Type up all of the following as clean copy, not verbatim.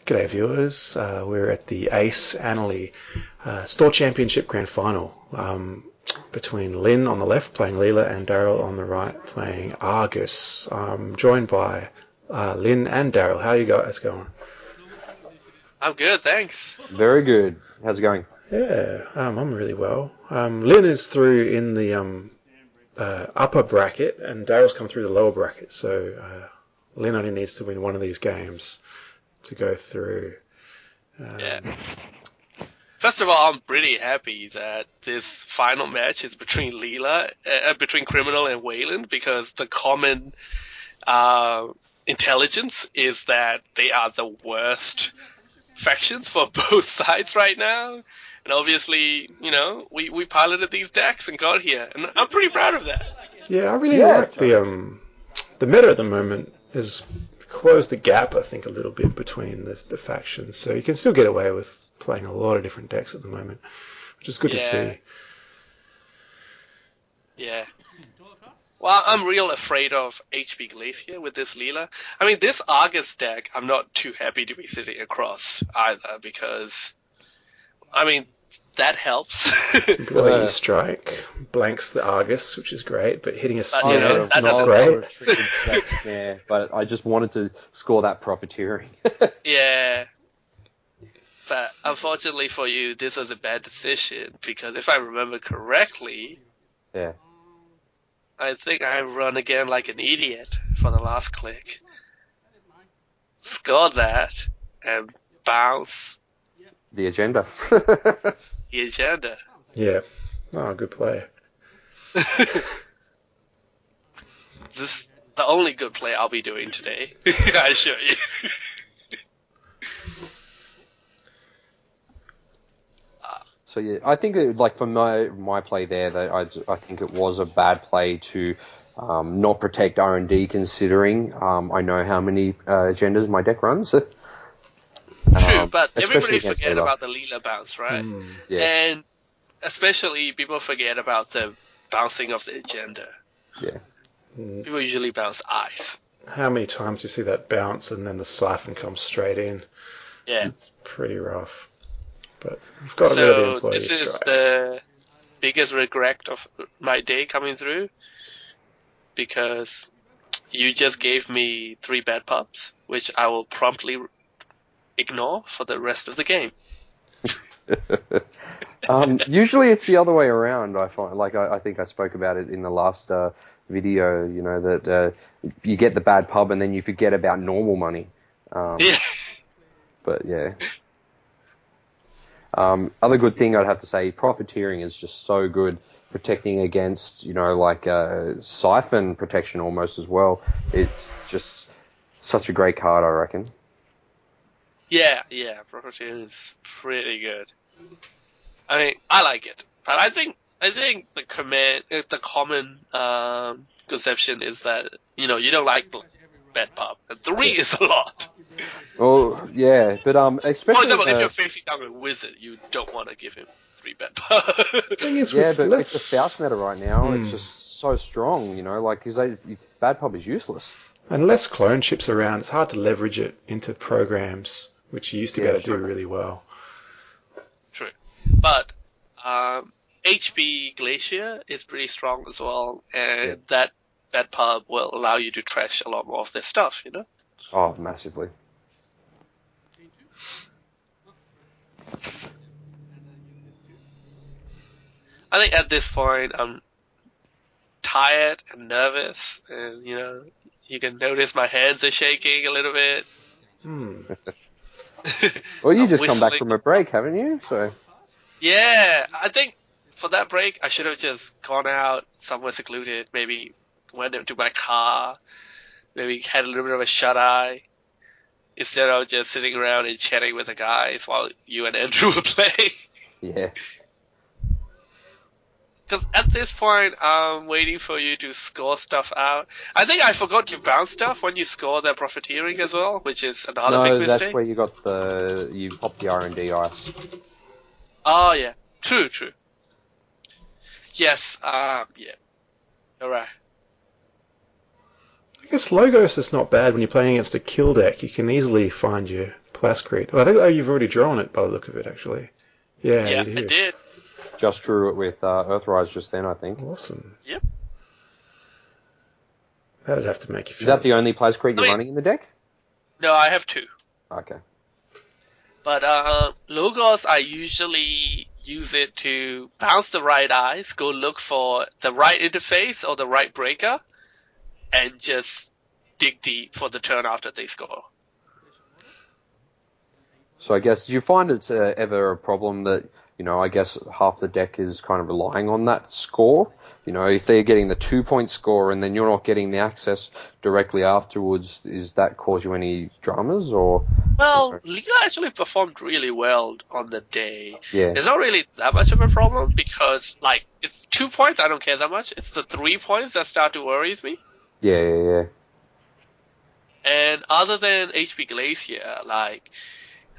G'day viewers, we're at the Ace Annalee Store Championship Grand Final between Lynn on the left playing Leela and Daryl on the right playing Argus. I'm joined by Lynn and Daryl. How are you guys going? I'm good, thanks. Very good. How's it going? Yeah, I'm really well. Lynn is through in the upper bracket and Daryl's come through the lower bracket, so Lynn only needs to win one of these games to go through. Yeah. First of all, I'm pretty happy that this final match is between between Criminal and Wayland, because the common intelligence is that they are the worst factions for both sides right now. And obviously, we piloted these decks and got here, and I'm pretty proud of that. Yeah, I really like the meta at the moment is close the gap, I think, a little bit between the factions. So you can still get away with playing a lot of different decks at the moment, which is good to see. Yeah. Well, I'm real afraid of HP Glacier with this Leela. I mean, this Argus deck, I'm not too happy to be sitting across either, because, that helps. Bloody Strike blanks the Argus, which is great, but hitting a snare, not great. That snare, but I just wanted to score that profiteering. Yeah. But unfortunately for you, this was a bad decision, because if I remember correctly, yeah, I think I run again like an idiot for the last click. Score that and bounce the agenda. the agenda. Yeah. Oh, good play. This is the only good play I'll be doing today. I assure you. So yeah, I think for my play there, that I think it was a bad play to not protect R&D, considering I know how many agendas my deck runs. True, but everybody forget about the Leela bounce, right? Yeah. And especially people forget about the bouncing of the agenda. Yeah. People usually bounce ice. How many times do you see that bounce and then the siphon comes straight in? Yeah. It's pretty rough. But we've got rid of the employee this is strike. the biggest regret of my day coming through, because you just gave me 3 bad pups, which I will promptly ignore for the rest of the game. Usually it's the other way around. I find, I think I spoke about it in the last video. That you get the bad pub and then you forget about normal money. Yeah. But yeah. Other good thing I'd have to say, profiteering is just so good, protecting against, siphon protection almost as well. It's just such a great card, I reckon. Yeah, profiteering is pretty good. I mean, I like it, but I think the common conception is that you don't like bad pub, and 3 is a lot. Well, yeah, but especially... For example, if you're facing down a wizard, you don't want to give him 3 bad pub. But with the Faust meta right now, it's just so strong, because bad pub is useless. And less clone chips around, it's hard to leverage it into programs, which you used to be able to do really well. True. But HP Glacier is pretty strong as well, and that pub will allow you to trash a lot more of their stuff, Oh, massively. I think at this point I'm tired and nervous, and you can notice my hands are shaking a little bit. Well, you just come back from a break, haven't you? So. Yeah, I think for that break I should have just gone out somewhere secluded, maybe went into my car, maybe had a little bit of a shut-eye, instead of just sitting around and chatting with the guys while you and Andrew were playing. Yeah. Because at this point, I'm waiting for you to score stuff out. I think I forgot you bounce stuff when you score the profiteering as well, which is another big mistake. No, that's where you got you popped the R&D ice. Oh, yeah. True. Yes, yeah. Alright. I guess Logos is not bad when you're playing against a kill deck. You can easily find your Plascrete. Oh, I think you've already drawn it by the look of it, actually. Yeah, Yeah, you I do. did. Just drew it with Earthrise just then, I think. Awesome. Yep. That'd have to make you feel... Is that the only Plascrete you're I mean- running in the deck? No, I have 2. Okay. But Logos, I usually use it to bounce the right eyes, go look for the right interface or the right breaker, and just dig deep for the turn after they score. So I guess, do you find it ever a problem that, I guess half the deck is kind of relying on that score? If they're getting the 2-point score and then you're not getting the access directly afterwards, is that cause you any dramas or? Well, Leela actually performed really well on the day. Yeah. There's not really that much of a problem because, it's 2 points, I don't care that much. It's the 3 points that start to worry me. Yeah. And other than HP Glacier,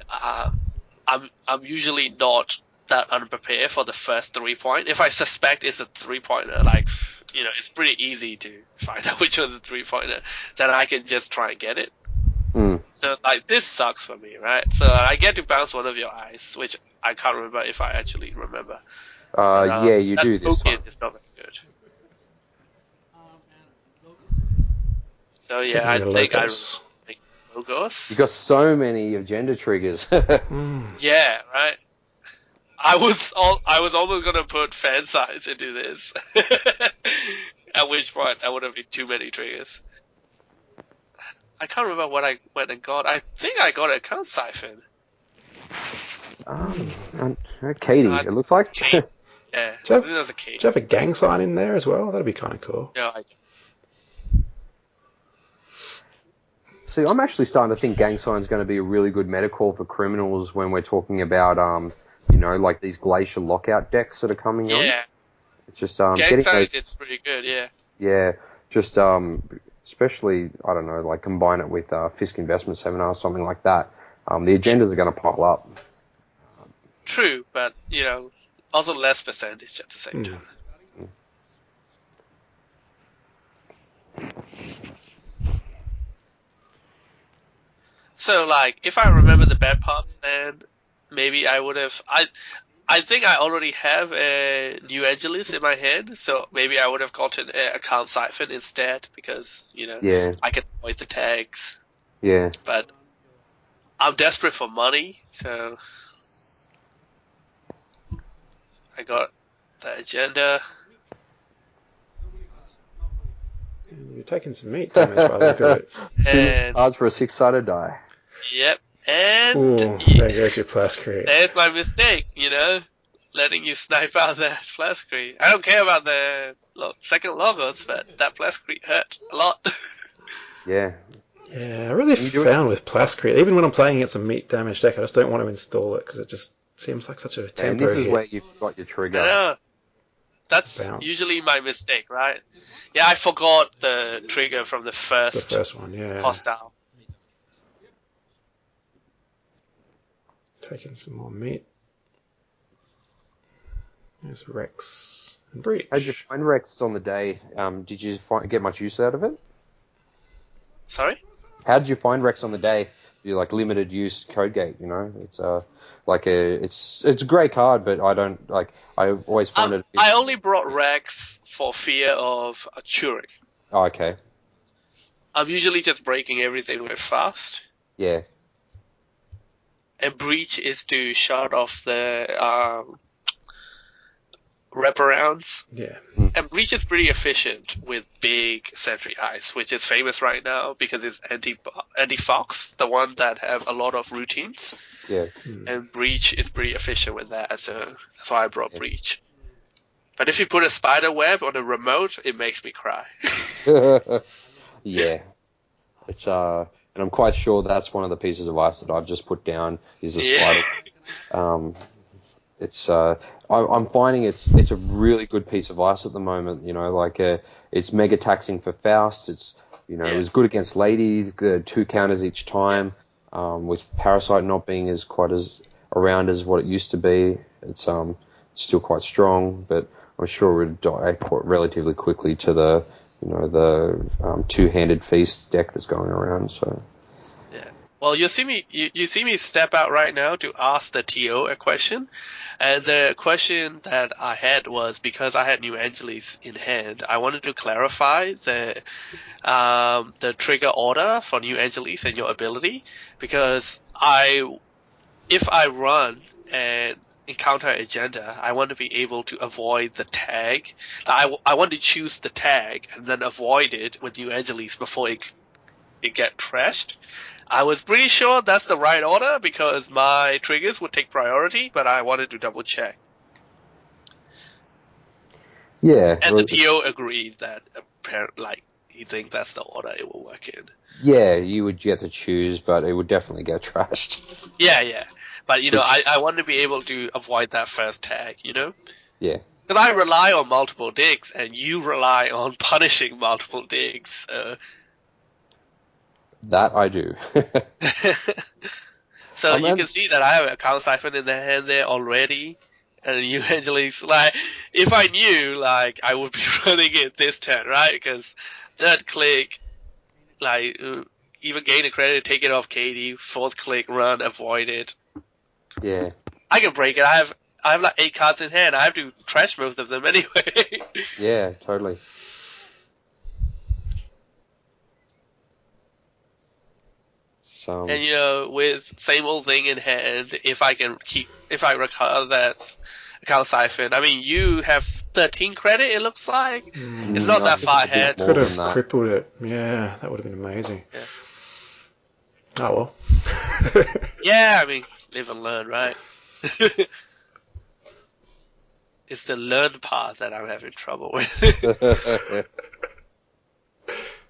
I'm usually not that unprepared for the first 3 point. If I suspect it's a 3-pointer, it's pretty easy to find out which one's a 3-pointer, then I can just try and get it. Mm. So, this sucks for me, right? So I get to bounce one of your eyes, which I can't remember if I actually remember. Yeah, you do this token time. is not very good. So yeah, I think I think Logos. You got so many agenda triggers. Yeah, right. I was almost gonna put fan size into this. At which point I would have been too many triggers. I can't remember what I went and got. I think I got a account siphon. Katie, it looks like. Kate. Yeah, Do you I think that was a Kate. Do you have a gang sign in there as well? That'd be kind of cool. No, See, I'm actually starting to think gang sign's going to be a really good meta call for criminals when we're talking about, these glacier lockout decks that are coming on. yeah. It's just Gang getting sign those. is pretty good, yeah. Yeah, just especially I don't know, combine it with Fisk Investment Seminar or something like that. The agendas are going to pile up. True, but also less percentage at the same time. So, if I remember the bad pops, then maybe I would have. I think I already have a new Angelis in my hand, so maybe I would have gotten an account siphon instead because Yeah. I can avoid the tags. Yeah. But I'm desperate for money, so I got the agenda. You're taking some meat damage by the look of it. And Odds for a 6-sided die. yep, and Ooh, there goes your Plascrete. there's my mistake, letting you snipe out that Plascrete. I don't care about the second Logos, but that Plascrete hurt a lot. Yeah. Yeah, I really found with Plascrete, even when I'm playing against a meat damage deck, I just don't want to install it because it just seems like such a And tempo this is hit. where you've got your trigger. I know. That's Bounce. usually my mistake, right? Yeah, I forgot the trigger from the The first first one, yeah. hostile. Taking some more meat. There's Rex and Breach. How'd you find Rex on the day? Did you get much use out of it? Sorry? How did you find Rex on the day? You limited use code gate, It's it's a great card, but I don't I always find it. I only brought Rex for fear of a Turing. Oh, okay. I'm usually just breaking everything with fast. Yeah. And Breach is to shut off the wraparounds. Yeah. And Breach is pretty efficient with big sentry eyes, which is famous right now because it's anti-Fox, the one that have a lot of routines. Yeah. And Breach is pretty efficient with that, so that's why I brought Breach. But if you put a spider web on a remote, it makes me cry. Yeah. It's and I'm quite sure that's one of the pieces of ice that I've just put down is a spider. It's I'm finding it's a really good piece of ice at the moment. It's mega taxing for Faust. It's it's good against Lady. 2 counters each time. With Parasite not being as quite as around as what it used to be, it's still quite strong. But I'm sure it would die quite relatively quickly to the 2-handed feast deck that's going around. So Well, you see me step out right now to ask the TO a question, and the question that I had was because I had New Angeles in hand. I wanted to clarify the trigger order for New Angeles and your ability, because if I run and encounter agenda, I want to be able to avoid the tag. I want to choose the tag and then avoid it with New Angeles before it get trashed. I was pretty sure that's the right order because my triggers would take priority, but I wanted to double check. Yeah. And the TO agreed that apparently he thinks that's the order it will work in. Yeah, you would get to choose, but it would definitely get trashed. Yeah. But, I want to be able to avoid that first tag, Yeah. Because I rely on multiple digs, and you rely on punishing multiple digs. That I do. So you can see that I have a Count Siphon in the hand there already. And you, Angelis, if I knew, I would be running it this turn, right? Because third click, even gain a credit, take it off Katie. Fourth click, run, avoid it. Yeah. I can break it. I have 8 cards in hand. I have to trash most of them anyway. Yeah, totally. And with same old thing in hand, if I recover that Count Siphon, I mean, you have 13 credit, it looks like. It's not that far ahead. Could have crippled it. Yeah, that would have been amazing. Yeah. Oh well. Yeah, I mean, live and learn, right? It's the learned part that I'm having trouble with.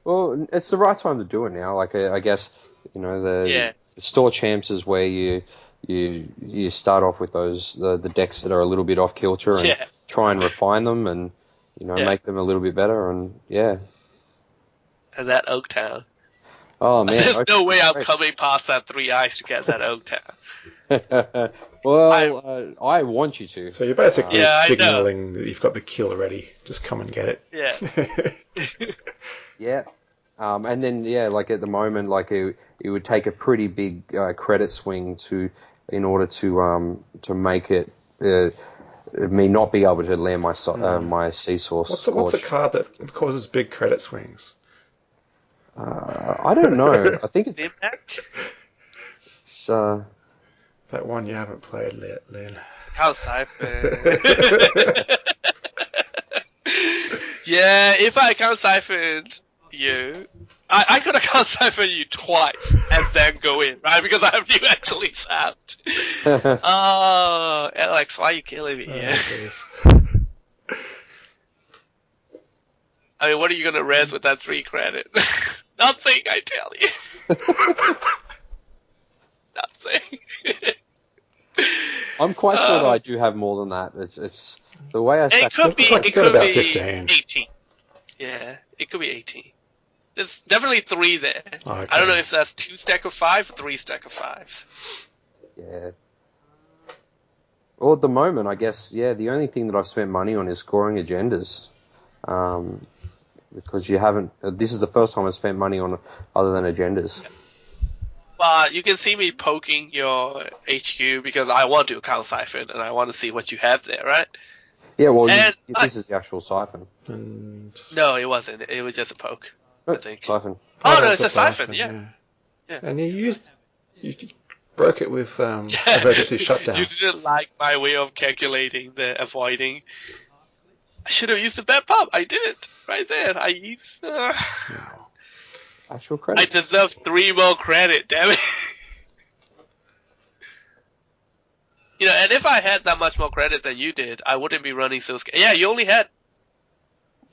Well, it's the right time to do it now. I guess, the store champs is where you start off with the decks that are a little bit off kilter and try and refine them and make them a little bit better and And that Oaktown. Oh man, there's no way I'm coming past that 3 ice to get that Oaktown. Well, I want you to. So you're basically signaling that you've got the kill already. Just come and get it. Yeah. Yeah. And then at the moment, it would take a pretty big credit swing in order to make it me not be able to land my sea source. What's a card that causes big credit swings? I don't know. I think it's that one you haven't played, Lynn. Count Siphon. Yeah, if I Count Siphoned you, I could have Count Siphoned you twice and then go in, right? Because I have you actually out. Oh, Alex, why are you killing me here? I mean, what are you gonna res with that 3 credit? Nothing, I tell you. Nothing. I'm quite sure that I do have more than that. It's the way I stack. It could be 15. 18. Yeah, it could be 18. There's definitely 3 there. Okay. I don't know if that's 2 stack of 5 or 3 stack of 5s. Yeah. Well, at the moment, I guess, the only thing that I've spent money on is scoring agendas. Because you haven't. This is the first time I've spent money on other than agendas. Well, you can see me poking your HQ because I want to Count Siphon and I want to see what you have there, right? Yeah, well, this is the actual siphon. No, it wasn't. It was just a poke, I think. Siphon. Oh, no, it's a siphon, yeah. And you broke it with emergency shutdown. You didn't like my way of calculating the avoiding. I should have used the bad pop. I didn't. Right there. I used... Actual credit. I deserve 3 more credit, damn it. And if I had that much more credit than you did, I wouldn't be running so scared. Yeah, you only had...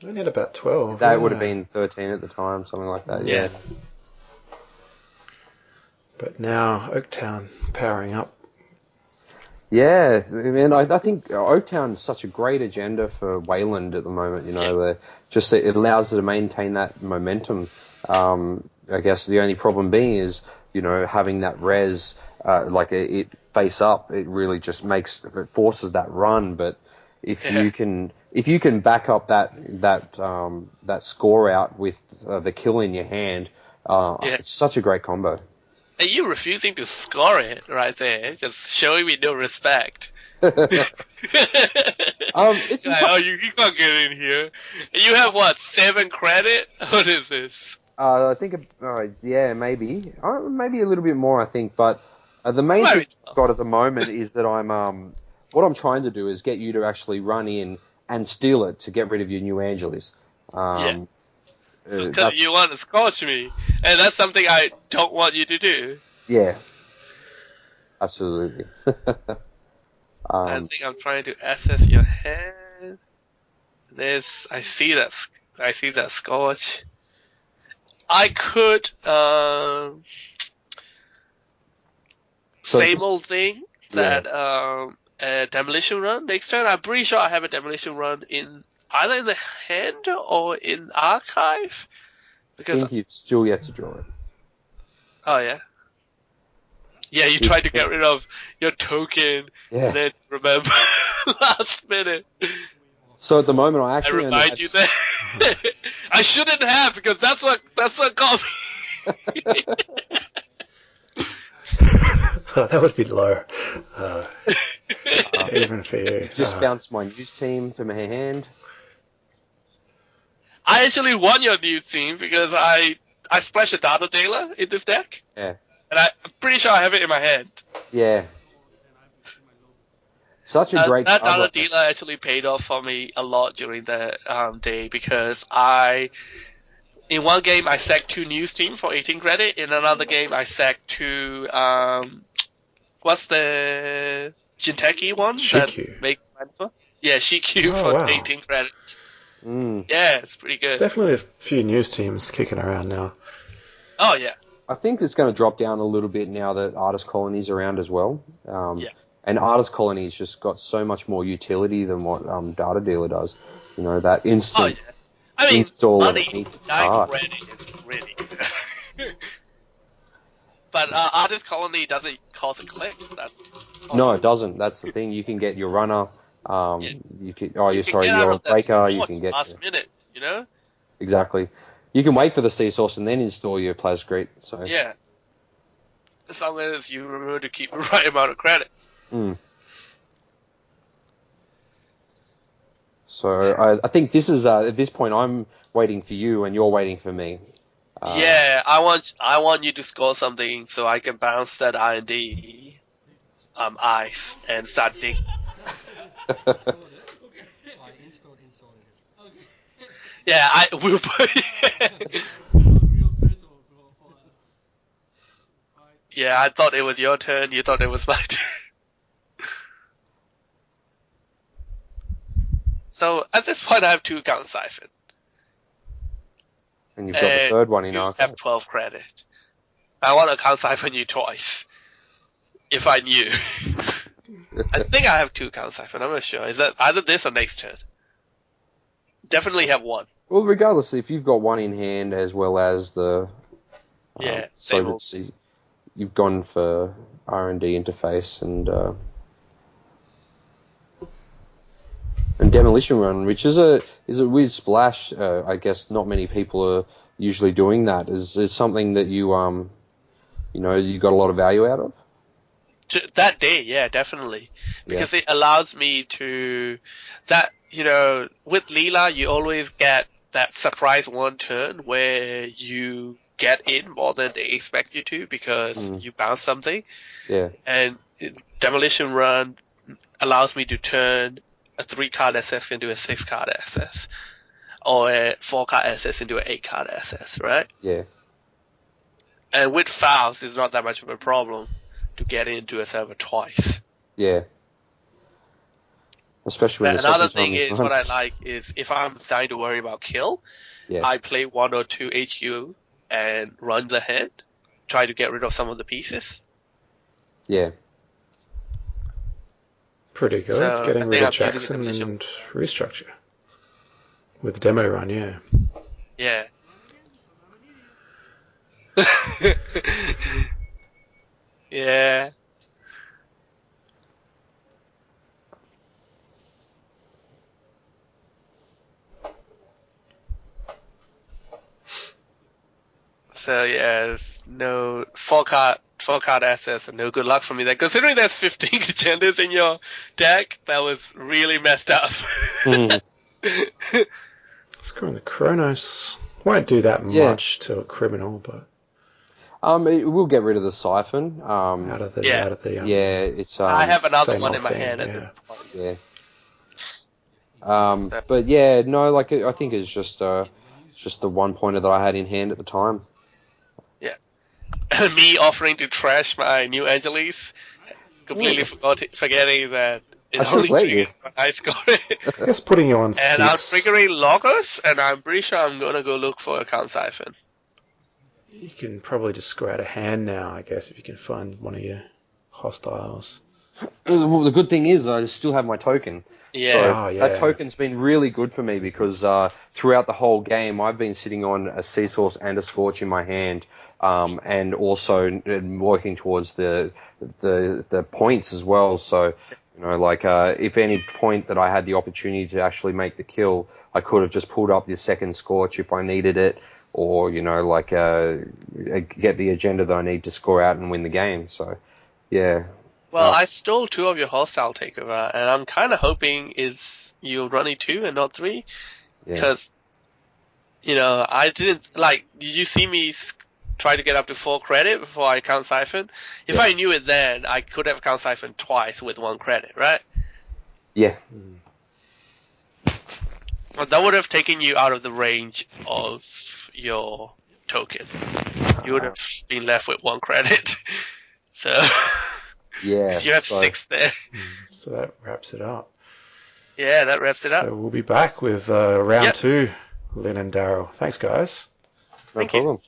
I only had about 12. That would have been 13 at the time, something like that, yeah. But now, Oaktown powering up. Yeah, man, I think Oaktown is such a great agenda for Wayland at the moment, it allows it to maintain that momentum. I guess the only problem being is, having that res, it face up, it really just it forces that run, but if you can back up that score out with the kill in your hand, it's such a great combo. And you refusing to score it right there, just showing me no respect. It's Like, oh, you can't get in here. And you have what, 7 credit? What is this? I think, yeah, maybe a little bit more. I think, but the main Might thing be I've got at the moment is that what I'm trying to do is get you to actually run in and steal it to get rid of your New Angeles. Yeah. Because That's you want to scorch me, and that's something I don't want you to do. yeah, absolutely. I think I'm trying to assess your hand. I see that scorch. I could, So same just- old thing, that, a demolition run next turn. I'm pretty sure I have a demolition run either in the hand or in archive. I Because, think you've still yet to draw it. oh yeah. Yeah, you tried to get rid of your token, and then remember last minute. So at the moment, I I actually remind you that I shouldn't have, because that's what got me. That would be low. Even for you. just bounced my news team to my hand. I actually won your new team because I splashed a Data Dealer in this deck, Yeah, and I'm pretty sure I have it in my hand. yeah. Such a great That card. Data Dealer actually paid off for me a lot during the day, because in one game I sacked 2 news team for 18 credit. In another game I sacked 2 what's the Jinteki one? Shikyu. That make Mantua? Yeah, Shikyu Oh, for wow. 18 credits. Mm. Yeah, it's pretty There's good. definitely a few news teams kicking around now. Oh yeah. I think it's going to drop down a little bit now that Artist Colony's around as well. Yeah. And Artist Colony's just got so much more utility than what Data Dealer does. You know, that instant Oh yeah. I mean, install of money, any 9 card. credit is really good. But Artist Colony doesn't cost a click. That's No, it doesn't. That's the thing. You can get your runner. Yeah. You can. You can get out Your of that breaker. You sport can get last minute, you know? exactly. You can wait for the sea source and then install your Plasgreet. So Yeah. As long as you remember to keep the right amount of credit. Mm. So I think this is at this point I'm waiting for you and you're waiting for me. Yeah, I want you to score something so I can bounce that R&D ice and start digging. Yeah, I will put. Yeah, I thought it was your turn. You thought it was my turn. So at this point, I have 2 Count Siphon. And you've got the third one in You archive. have 12 credit. I want to Count Siphon you twice. If I knew. I think I have 2 Count Siphon. I'm not sure. Is that either this or next turn? Definitely have 1. Well, regardless, if you've got one in hand as well as the Yeah, so same old. let's see, you've gone for R&D interface and demolition run, which is a weird splash. I guess not many people are usually doing that. Is something that you you got a lot of value out of. That day, yeah, definitely. Because it allows me to, with Leela, you always get that surprise 1 turn where you get in more than they expect you to because you bounce something. Yeah. And Demolition Run allows me to turn a 3-card SS into a 6-card SS. Or a 4-card SS into an 8-card SS, right? Yeah. And with Faust, it's not that much of a problem to get into a server twice. Yeah. Especially when the Another second time thing is, what I like is if I'm starting to worry about kill, I play 1 or 2 HQ and run the hand, try to get rid of some of the pieces. Yeah. Pretty good. So, Getting I rid think of I'm using Jackson Demolition. and restructure. With the demo run, yeah. Yeah. Yeah. So yes, no 4-card 4-card assets, and no good luck for me there. Considering there's 15 contenders in your deck, that was really messed up. Screwing the Chronos. Won't do that Yeah. much to a criminal, but It will get rid of the Siphon. out of the Yeah, it's I have another same one old in my thing, hand. yeah. yeah. But yeah, no, like I think it's just the one pointer that I had in hand at the time. Yeah. Me offering to trash my new Angeles, completely forgetting that I it's should only let you. triggered when I score it. I guess putting you on And I'm 6. triggering loggers, and I'm pretty sure I'm gonna go look for a Count Siphon. You can probably just score out a hand now, I guess, if you can find one of your hostiles. Well, the good thing is I still have my token. Yeah. So that token's been really good for me because throughout the whole game I've been sitting on a Sea Source and a Scorch in my hand, and also working towards the points as well. So if any point that I had the opportunity to actually make the kill, I could have just pulled up the second Scorch if I needed it, or get the agenda that I need to score out and win the game. So yeah. Well, I stole 2 of your hostile takeover, and I'm kind of hoping you're running 2 and not 3, because I didn't Did you see me try to get up to 4 credit before I Count Siphon? If I knew it then, I could have Count Siphon twice with 1 credit, right? Yeah. Well, that would have taken you out of the range of your token. You would have been left with 1 credit. So. Yeah. You have 6 there. So that wraps it up. Yeah, that wraps it up. So we'll be back with round 2, Lynn and Daryl. Thanks, guys. No problem.